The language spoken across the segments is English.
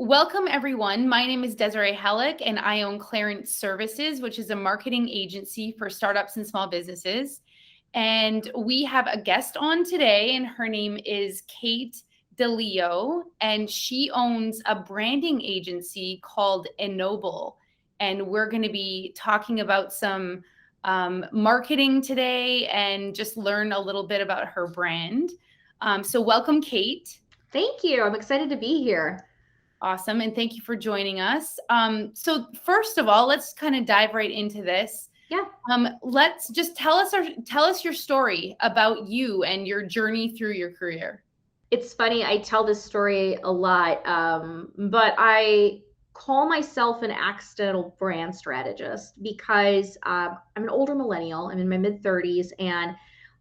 Welcome, everyone. My name is Desirae Haluk, and I own Clairant Services, which is a marketing agency for startups and small businesses. And we have a guest on today, and her name is Kate DiLeo, and she owns a branding agency called Ennobble. And we're going to be talking about some marketing today and just learn a little bit about her brand. So welcome, Kate. Thank you. I'm excited to be here. Awesome. And thank you for joining us. So first of all, let's kind of dive right into this. Yeah. Let's just tell us your story about you and your journey through your career. It's funny. I tell this story a lot, but I call myself an accidental brand strategist because I'm an older millennial. I'm in my mid 30s, and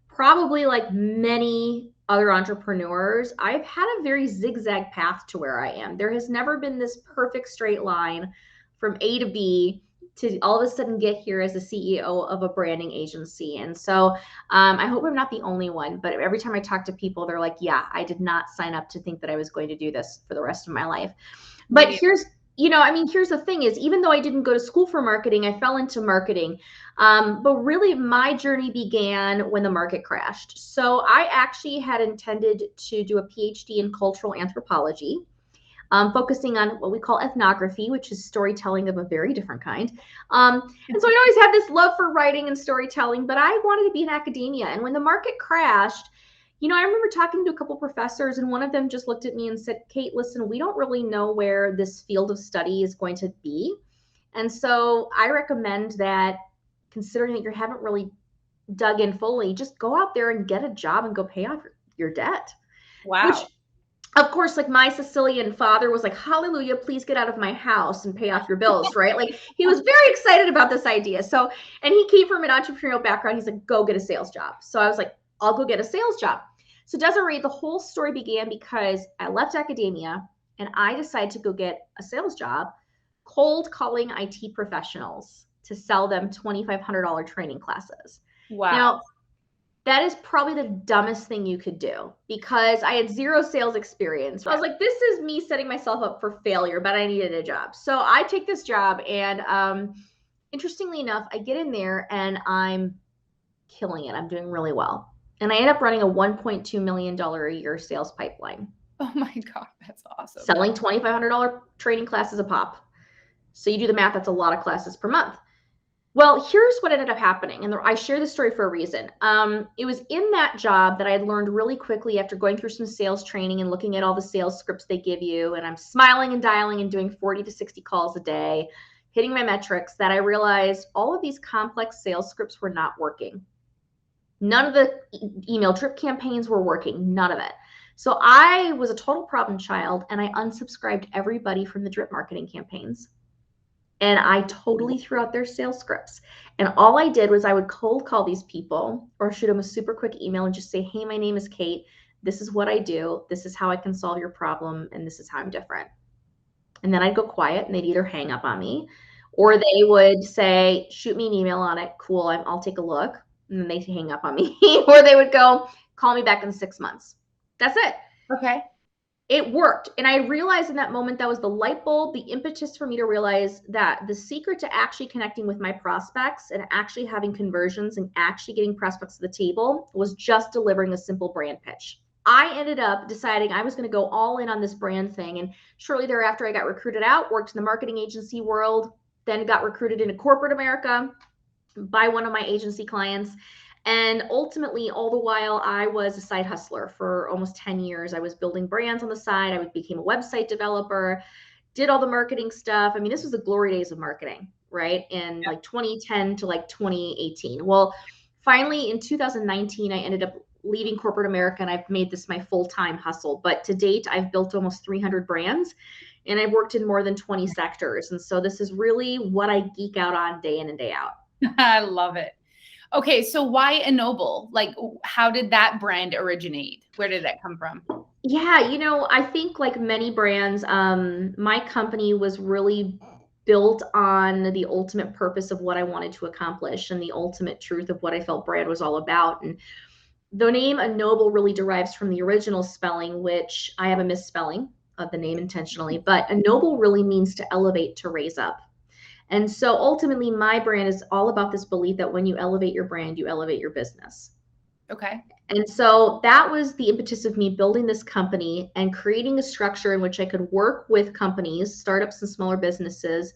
probably like many other entrepreneurs, I've had a very zigzag path to where I am. There has never been this perfect straight line from A to B to all of a sudden get here as the CEO of a branding agency. And so I hope I'm not the only one, but every time I talk to people, they're like, yeah, I did not sign up to think that I was going to do this for the rest of my life. But here's the thing is, even though I didn't go to school for marketing, I fell into marketing. But really my journey began when the market crashed. So I actually had intended to do a PhD in cultural anthropology, focusing on what we call ethnography, which is storytelling of a very different kind. And so I always had this love for writing and storytelling, but I wanted to be in academia. And when the market crashed, I remember talking to a couple professors, and one of them just looked at me and said, Kate, listen, we don't really know where this field of study is going to be. And so I recommend that, considering that you haven't really dug in fully, just go out there and get a job and go pay off your debt. Wow. Which, of course, like my Sicilian father was like, hallelujah, please get out of my house and pay off your bills, right? Like he was very excited about this idea. So, and he came from an entrepreneurial background. He's like, go get a sales job. So I was like, I'll go get a sales job. So Desirae, the whole story began because I left academia and I decided to go get a sales job, cold calling IT professionals to sell them $2,500 training classes. Wow. Now, that is probably the dumbest thing you could do because I had zero sales experience. I was like, this is me setting myself up for failure, but I needed a job. So I take this job, and interestingly enough, I get in there and I'm killing it. I'm doing really well. And I end up running a $1.2 million a year sales pipeline. Oh my God, that's awesome. Selling $2,500 training classes a pop. So you do the math, that's a lot of classes per month. Well, here's what ended up happening. And I share this story for a reason. It was in that job that I had learned really quickly after going through some sales training and looking at all the sales scripts they give you. And I'm smiling and dialing and doing 40 to 60 calls a day, hitting my metrics, that I realized all of these complex sales scripts were not working. None of the email drip campaigns were working, none of it. So I was a total problem child, and I unsubscribed everybody from the drip marketing campaigns. And I totally threw out their sales scripts. And all I did was I would cold call these people or shoot them a super quick email and just say, hey, my name is Kate. This is what I do. This is how I can solve your problem. And this is how I'm different. And then I'd go quiet and they'd either hang up on me or they would say, shoot me an email on it. Cool. I'll take a look. And then they'd hang up on me. Or they would go, call me back in 6 months. That's it. Okay. It worked. And I realized in that moment, that was the light bulb, the impetus for me to realize that the secret to actually connecting with my prospects and actually having conversions and actually getting prospects to the table was just delivering a simple brand pitch. I ended up deciding I was going to go all in on this brand thing. And shortly thereafter, I got recruited out, worked in the marketing agency world, then got recruited into corporate America by one of my agency clients. And ultimately, all the while, I was a side hustler for almost 10 years. I was building brands on the side. I became a website developer, did all the marketing stuff. I mean, this was the glory days of marketing, right? In like 2010 to like 2018. Well, finally, in 2019, I ended up leaving corporate America, and I've made this my full-time hustle. But to date, I've built almost 300 brands, and I've worked in more than 20 sectors. And so this is really what I geek out on day in and day out. I love it. Okay, so why Ennobble? Like, how did that brand originate? Where did that come from? Yeah, I think like many brands, my company was really built on the ultimate purpose of what I wanted to accomplish and the ultimate truth of what I felt brand was all about. And the name Ennobble really derives from the original spelling, which I have a misspelling. of the name intentionally, but Ennobble really means to elevate, to raise up. And so ultimately, my brand is all about this belief that when you elevate your brand, you elevate your business. Okay. And so that was the impetus of me building this company and creating a structure in which I could work with companies, startups and smaller businesses,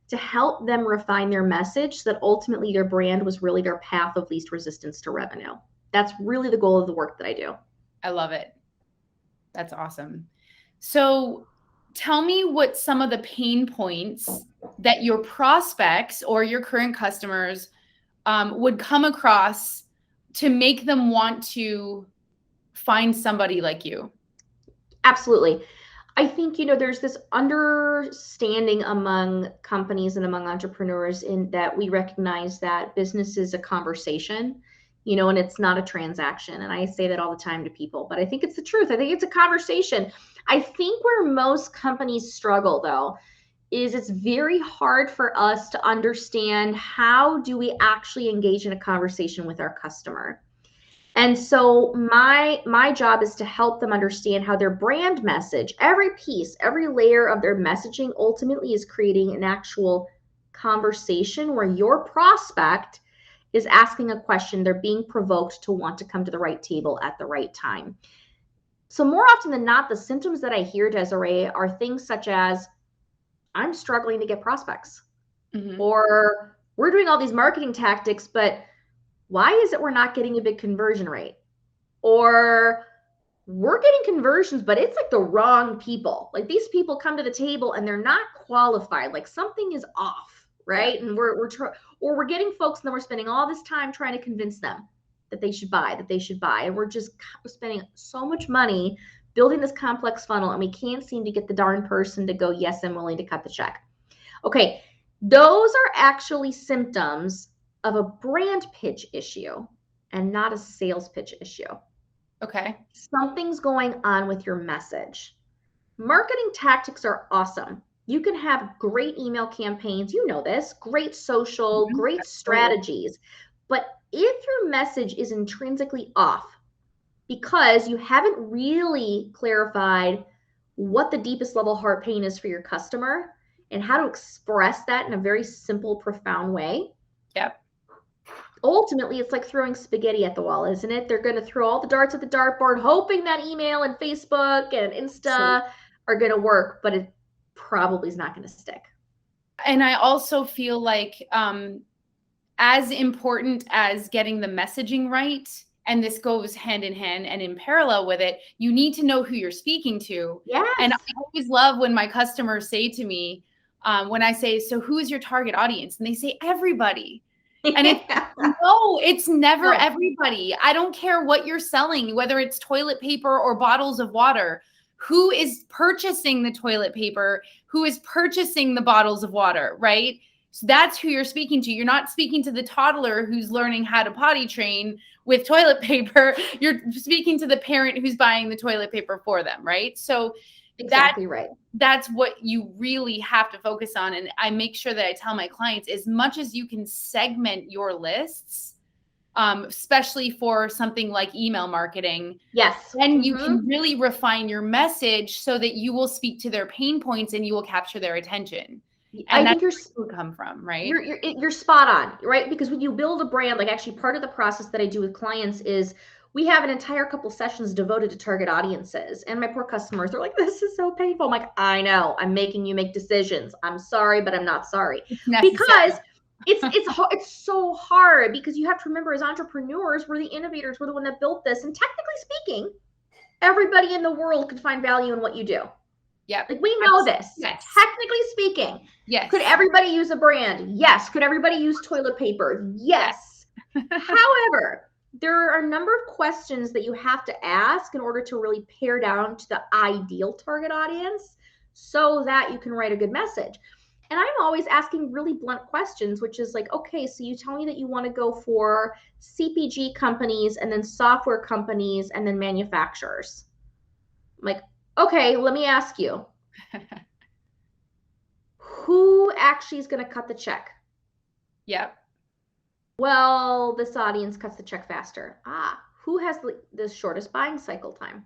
to help them refine their message so that ultimately their brand was really their path of least resistance to revenue. That's really the goal of the work that I do. I love it. That's awesome. So tell me what some of the pain points that your prospects or your current customers would come across to make them want to find somebody like you. Absolutely. I think, there's this understanding among companies and among entrepreneurs in that we recognize that business is a conversation, and it's not a transaction. And I say that all the time to people, but I think it's the truth. I think it's a conversation. I think where most companies struggle, though, is it's very hard for us to understand how do we actually engage in a conversation with our customer. And so my job is to help them understand how their brand message, every piece, every layer of their messaging ultimately is creating an actual conversation where your prospect is asking a question, they're being provoked to want to come to the right table at the right time. So more often than not, the symptoms that I hear, Desirae, are things such as, I'm struggling to get prospects. Mm-hmm. Or we're doing all these marketing tactics, but why is it we're not getting a big conversion rate? Or we're getting conversions, but it's like the wrong people. Like these people come to the table and they're not qualified. Like something is off, right? Yeah. And we're getting folks and then we're spending all this time trying to convince them that they should buy, And we're just spending so much money building this complex funnel and we can't seem to get the darn person to go, yes, I'm willing to cut the check. Okay, those are actually symptoms of a brand pitch issue and not a sales pitch issue. Okay. Something's going on with your message. Marketing tactics are awesome. You can have great email campaigns, this, great social, great strategies. But if your message is intrinsically off because you haven't really clarified what the deepest level heart pain is for your customer and how to express that in a very simple, profound way. Yep. Ultimately, it's like throwing spaghetti at the wall, isn't it? They're going to throw all the darts at the dartboard, hoping that email and Facebook and Insta are going to work, but it probably is not going to stick. And I also feel like as important as getting the messaging right, and this goes hand in hand and in parallel with it, you need to know who you're speaking to. Yes. And I always love when my customers say to me, when I say, so who is your target audience? And they say, everybody. And it's no, it's never everybody. I don't care what you're selling, whether it's toilet paper or bottles of water. Who is purchasing the toilet paper? Who is purchasing the bottles of water, right? So that's who you're speaking to. You're not speaking to the toddler who's learning how to potty train with toilet paper. You're speaking to the parent who's buying the toilet paper for them, right? So exactly right. That's what you really have to focus on. And I make sure that I tell my clients, as much as you can segment your lists, especially for something like email marketing. Yes. Then you can really refine your message so that you will speak to their pain points and you will capture their attention. And I think that's where you come from, right? You're spot on, right? Because when you build a brand, like actually part of the process that I do with clients is we have an entire couple sessions devoted to target audiences. And my poor customers, they're like, this is so painful. I'm like, I know, I'm making you make decisions. I'm sorry, but I'm not sorry. Because it's so hard, because you have to remember, as entrepreneurs, we're the innovators. We're the one that built this. And technically speaking, everybody in the world could find value in what you do. Yeah. Like we know this. Yes. Technically speaking. Yes. Could everybody use a brand? Yes. Could everybody use toilet paper? Yes. However, there are a number of questions that you have to ask in order to really pare down to the ideal target audience so that you can write a good message. And I'm always asking really blunt questions, which is like, okay, so you tell me that you want to go for CPG companies and then software companies and then manufacturers. I'm like, okay, let me ask you. Who actually is going to cut the check? Yep. Well, this audience cuts the check faster. Who has the shortest buying cycle time?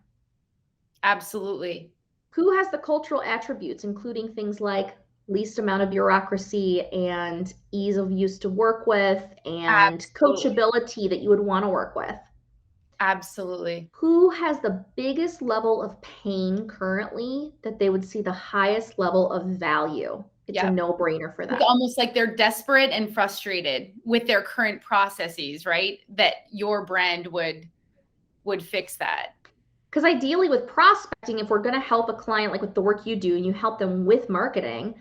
Absolutely. Who has the cultural attributes, including things like least amount of bureaucracy and ease of use to work with and Absolutely. coachability that you would want to work with? Absolutely. Who has the biggest level of pain currently that they would see the highest level of value? It's a Yep. no-brainer for It's them. almost like they're desperate and frustrated with their current processes, right? That your brand would fix that. Because ideally with prospecting, if we're going to help a client, like with the work you do, and you help them with marketing,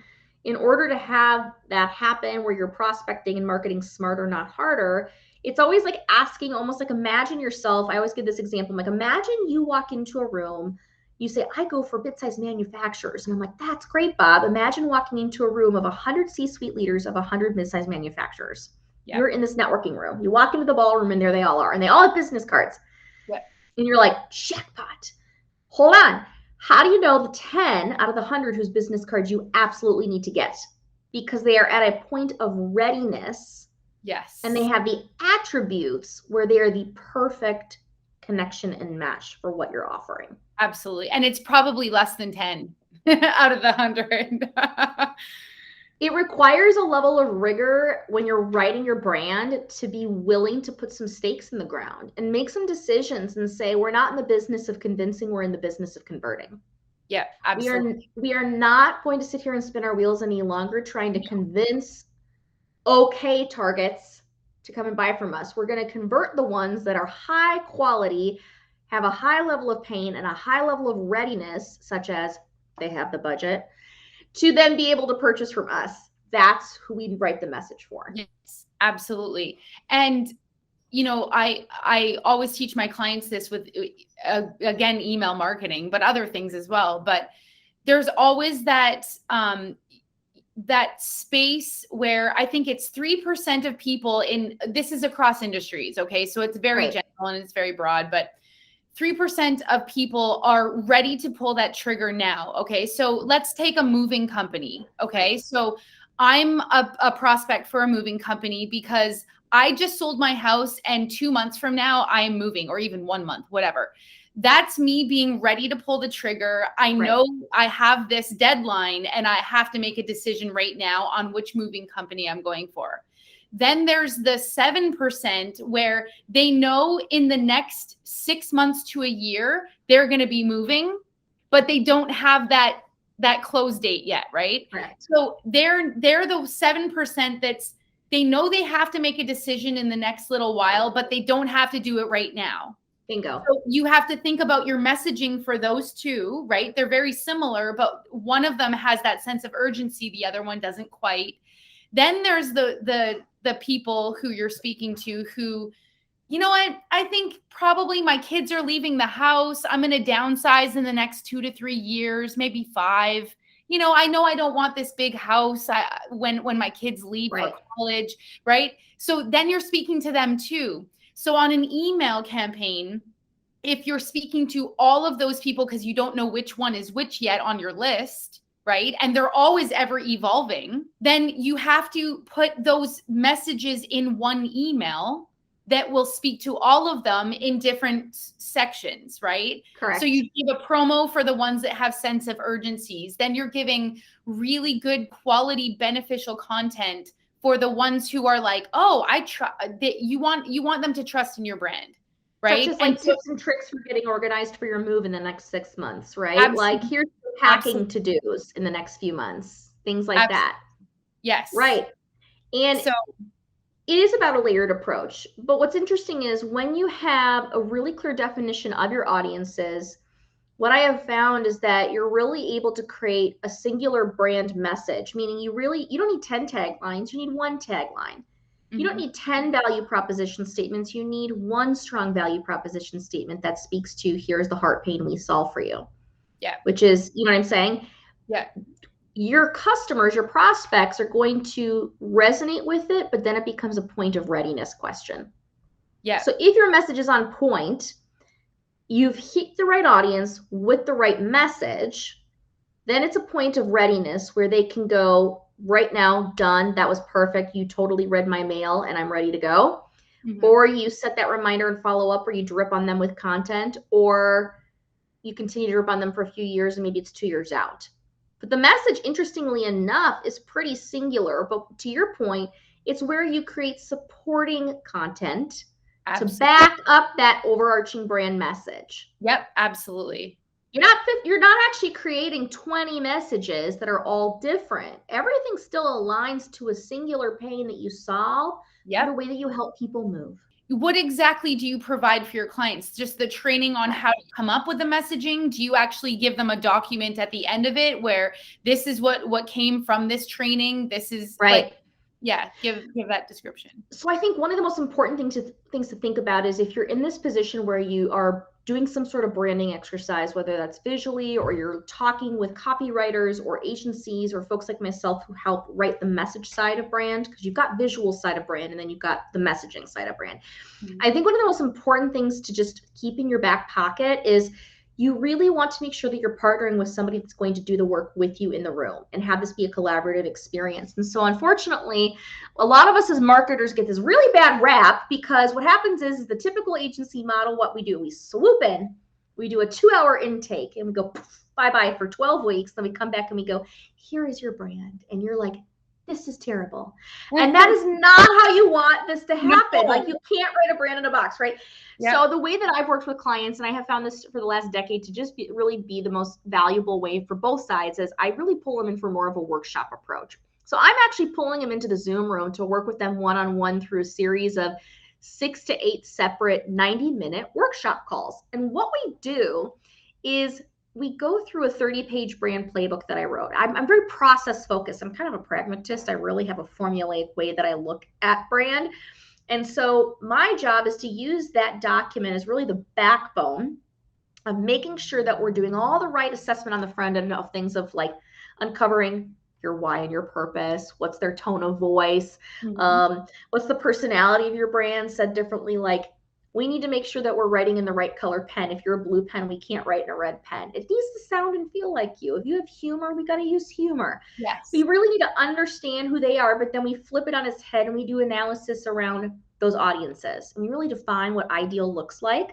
in order to have that happen where you're prospecting and marketing smarter, not harder, it's always like asking, almost like imagine yourself. I always give this example. I'm like, imagine you walk into a room, you say, I go for mid-sized manufacturers. And I'm like, that's great, Bob. Imagine walking into a room of 100 C-suite leaders of 100 mid-sized manufacturers. Yep. You're in this networking room. You walk into the ballroom and there they all are. And they all have business cards. Yep. And you're like, jackpot. Hold on. How do you know the 10 out of the 100 whose business cards you absolutely need to get? Because they are at a point of readiness. Yes. And they have the attributes where they are the perfect connection and match for what you're offering. Absolutely. And it's probably less than 10 out of the 100. It requires a level of rigor when you're writing your brand to be willing to put some stakes in the ground and make some decisions and say, we're not in the business of convincing, we're in the business of converting. Yeah, absolutely. We are not going to sit here and spin our wheels any longer trying to convince okay targets to come and buy from us. We're going to convert the ones that are high quality, have a high level of pain and a high level of readiness, such as they have the budget, to then be able to purchase from us. That's who we write the message for. Yes, absolutely. And you know, I always teach my clients this with again email marketing, but other things as well. But there's always that that space where I think it's 3% of people in this is across industries. Okay, so it's very Right. general and it's very broad, but 3% of people are ready to pull that trigger now. Okay. So let's take a moving company. Okay. So I'm a prospect for a moving company because I just sold my house and 2 months from now I am moving, or even 1 month, whatever. That's me being ready to pull the trigger. I know I have this deadline and I have to make a decision right now on which moving company I'm going for. Then there's the 7% where they know in the next 6 months to a year, they're going to be moving, but they don't have that close date yet, right? Correct. So they're the 7% that's they know they have to make a decision in the next little while, but they don't have to do it right now. Bingo. So you have to think about your messaging for those two, right? They're very similar, but one of them has that sense of urgency, the other one doesn't quite. Then there's the people who you're speaking to who, you know what, I think probably my kids are leaving the house. I'm going to downsize in the next 2 to 3 years, maybe 5. You know I don't want this big house when my kids leave for college, right? So then you're speaking to them too. So on an email campaign, if you're speaking to all of those people because you don't know which one is which yet on your list, right? And they're always ever evolving, then you have to put those messages in one email that will speak to all of them in different sections, right? Correct. So you give a promo for the ones that have sense of urgencies. Then you're giving really good quality, beneficial content for the ones who are like, oh, I trust that you want them to trust in your brand. Right. Such as like tips and tricks for getting organized for your move in the next 6 months, right? Absolutely. Like here's the packing to-dos in the next few months, things like that. Yes. Right. And so it is about a layered approach. But what's interesting is when you have a really clear definition of your audiences, what I have found is that you're really able to create a singular brand message, meaning you don't need 10 taglines, you need one tagline. You don't need 10 value proposition statements. You need one strong value proposition statement that speaks to here's the heart pain we solve for you. Yeah. Which is, you know what I'm saying? Yeah. Your customers, your prospects are going to resonate with it, but then it becomes a point of readiness question. Yeah. So if your message is on point, you've hit the right audience with the right message, then it's a point of readiness where they can go, right now, done, that was perfect, you totally read my mail and I'm ready to go. Or you set that reminder and follow up, or you drip on them with content, or you continue to run them for a few years and maybe it's 2 years out. But the message, interestingly enough, is pretty singular. But to your point, it's where you create supporting content to back up that overarching brand message. Yep, absolutely. You're not actually creating 20 messages that are all different. Everything still aligns to a singular pain that you solve, the way that you help people move. What exactly do you provide for your clients? Just the training on how to come up with the messaging? Do you actually give them a document at the end of it where this is what came from this training? This is right. Give that description. So I think one of the most important things to think about is if you're in this position where you are doing some sort of branding exercise, whether that's visually or you're talking with copywriters or agencies or folks like myself who help write the message side of brand, because you've got visual side of brand and then you've got the messaging side of brand. Mm-hmm. I think one of the most important things to just keep in your back pocket is you really want to make sure that you're partnering with somebody that's going to do the work with you in the room and have this be a collaborative experience. And so unfortunately, a lot of us as marketers get this really bad rap because what happens is the typical agency model, what we do, we swoop in, we do a 2-hour intake and we go bye-bye for 12 weeks. Then we come back and we go, here is your brand. And you're like, this is terrible. And that is not how you want this to happen. No. Like you can't write a brand in a box, right? Yep. So the way that I've worked with clients, and I have found this for the last decade to just really be the most valuable way for both sides, is I really pull them in for more of a workshop approach. So I'm actually pulling them into the Zoom room to work with them one-on-one through a series of 6 to 8 separate 90-minute workshop calls. And what we do is we go through a 30-page brand playbook that I wrote. I'm very process focused. I'm kind of a pragmatist. I really have a formulaic way that I look at brand. And so my job is to use that document as really the backbone of making sure that we're doing all the right assessment on the front end of things of like uncovering your why and your purpose, what's their tone of voice, what's the personality of your brand. Said differently, like we need to make sure that we're writing in the right color pen. If you're a blue pen, we can't write in a red pen. It needs to sound and feel like you. If you have humor, we got to use humor. Yes. We really need to understand who they are, but then we flip it on its head and we do analysis around those audiences. And we really define what ideal looks like.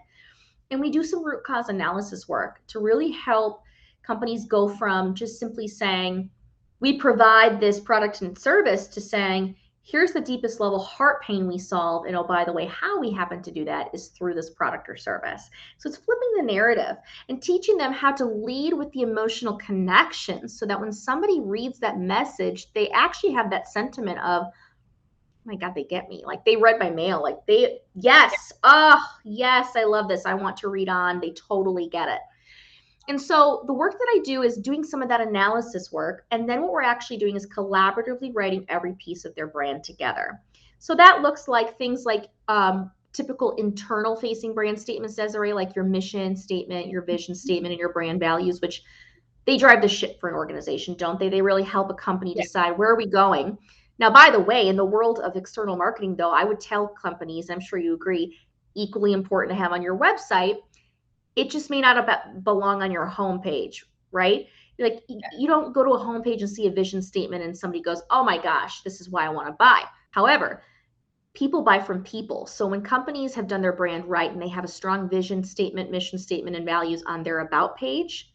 And we do some root cause analysis work to really help companies go from just simply saying, we provide this product and service to saying, here's the deepest level heart pain we solve. And oh, by the way, how we happen to do that is through this product or service. So it's flipping the narrative and teaching them how to lead with the emotional connection so that when somebody reads that message, they actually have that sentiment of, oh my God, they get me. Like they read my mail. Like yes, I love this. I want to read on. They totally get it. And so the work that I do is doing some of that analysis work. And then what we're actually doing is collaboratively writing every piece of their brand together. So that looks like things like typical internal facing brand statements, Desirae, like your mission statement, your vision statement, and your brand values, which they drive the ship for an organization, don't they? They really help a company decide where are we going. Now, by the way, in the world of external marketing, though, I would tell companies, I'm sure you agree, equally important to have on your website. It just may not belong on your homepage, right? Like you don't go to a homepage and see a vision statement and somebody goes, oh my gosh, this is why I want to buy. However, people buy from people. So when companies have done their brand right and they have a strong vision statement, mission statement, and values on their about page,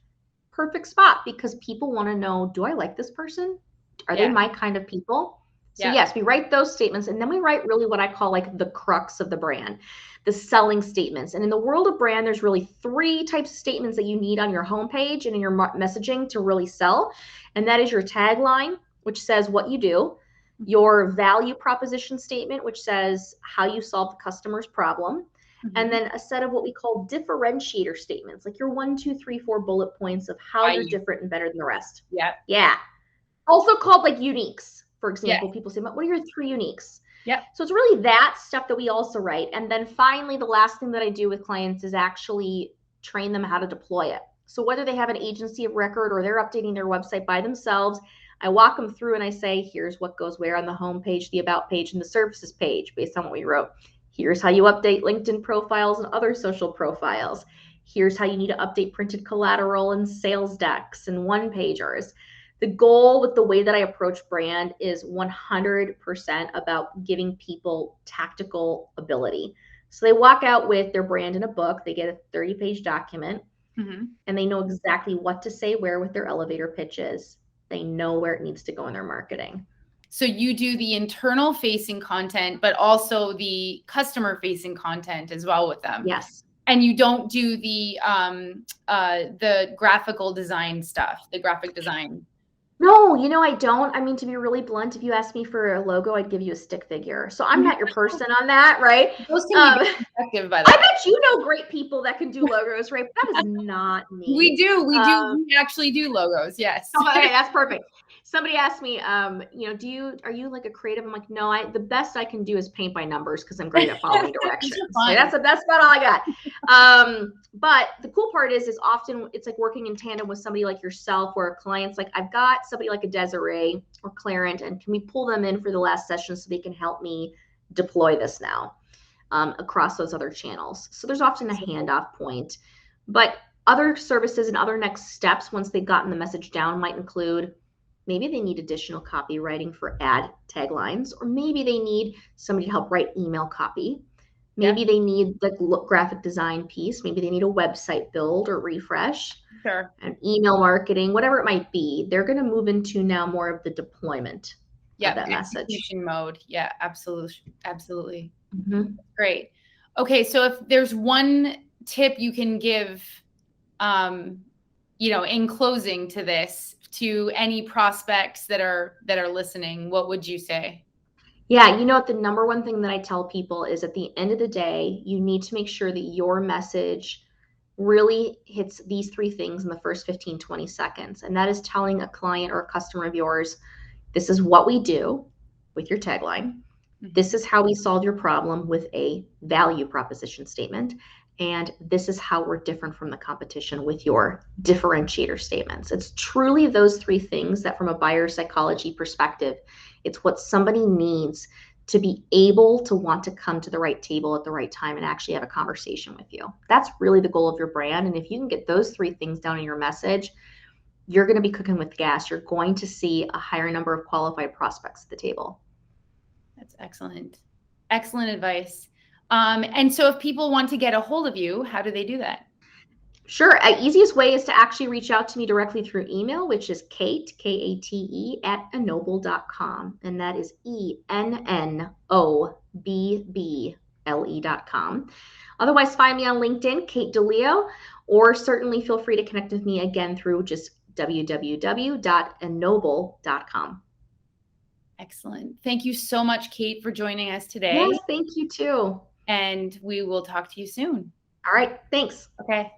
perfect spot because people want to know, do I like this person? Are they my kind of people? So yes, we write those statements and then we write really what I call like the crux of the brand, the selling statements. And in the world of brand, there's really 3 types of statements that you need on your homepage and in your messaging to really sell. And that is your tagline, which says what you do, your value proposition statement, which says how you solve the customer's problem, and then a set of what we call differentiator statements, like your 1, 2, 3, 4 bullet points of how you're different and better than the rest. Yeah. Also called like uniques. For example, people say, what are your 3 uniques? So it's really that stuff that we also write. And then finally, the last thing that I do with clients is actually train them how to deploy it. So whether they have an agency of record or they're updating their website by themselves, I walk them through and I say, here's what goes where on the home page, the about page, and the services page based on what we wrote. Here's how you update LinkedIn profiles and other social profiles. Here's how you need to update printed collateral and sales decks and one-pagers. The goal with the way that I approach brand is 100% about giving people tactical ability. So they walk out with their brand in a book. They get a 30-page document. and they know exactly what to say where with their elevator pitches. They know where it needs to go in their marketing. So you do the internal facing content, but also the customer facing content as well with them. Yes. And you don't do the graphical design stuff, the graphic design. No, I don't. I mean, to be really blunt, if you asked me for a logo, I'd give you a stick figure. So I'm not your person on that, right? Those can be very effective, by the way. I bet you know great people that can do logos, right? But that is not me. We do. We actually do logos. Yes. Okay, that's perfect. Somebody asked me, are you like a creative? I'm like, no, the best I can do is paint by numbers because I'm great at following directions. Like, that's about all I got. But the cool part is often it's like working in tandem with somebody like yourself, where a client's like, I've got somebody like a Desirae or Clairant, and can we pull them in for the last session so they can help me deploy this now across those other channels? So there's often a handoff point, but other services and other next steps once they've gotten the message down might include maybe they need additional copywriting for ad taglines, or maybe they need somebody to help write email copy. Maybe they need the graphic design piece. Maybe they need a website build or refresh. Sure. And email marketing, whatever it might be. They're going to move into now more of the deployment of that message. Execution mode. Yeah, absolutely. Great. Okay, so if there's one tip you can give, in closing to this, to any prospects that are listening, what would you say? Yeah, the number one thing that I tell people is at the end of the day, you need to make sure that your message really hits these three things in the first 15, 20 seconds. And that is telling a client or a customer of yours, this is what we do with your tagline. This is how we solve your problem with a value proposition statement. And this is how we're different from the competition with your differentiator statements. It's truly those three things that, from a buyer psychology perspective, it's what somebody needs to be able to want to come to the right table at the right time and actually have a conversation with you. That's really the goal of your brand. And if you can get those three things down in your message, you're going to be cooking with gas. You're going to see a higher number of qualified prospects at the table. That's excellent. Excellent advice. And so if people want to get a hold of you, how do they do that? Sure. Easiest way is to actually reach out to me directly through email, which is Kate, Kate, @ennobble.com. And that is ENNOBBLE.com. Otherwise, find me on LinkedIn, Kate DiLeo, or certainly feel free to connect with me again through just www.ennobble.com. Excellent. Thank you so much, Kate, for joining us today. Yes, thank you too. And we will talk to you soon. All right. Thanks. Okay.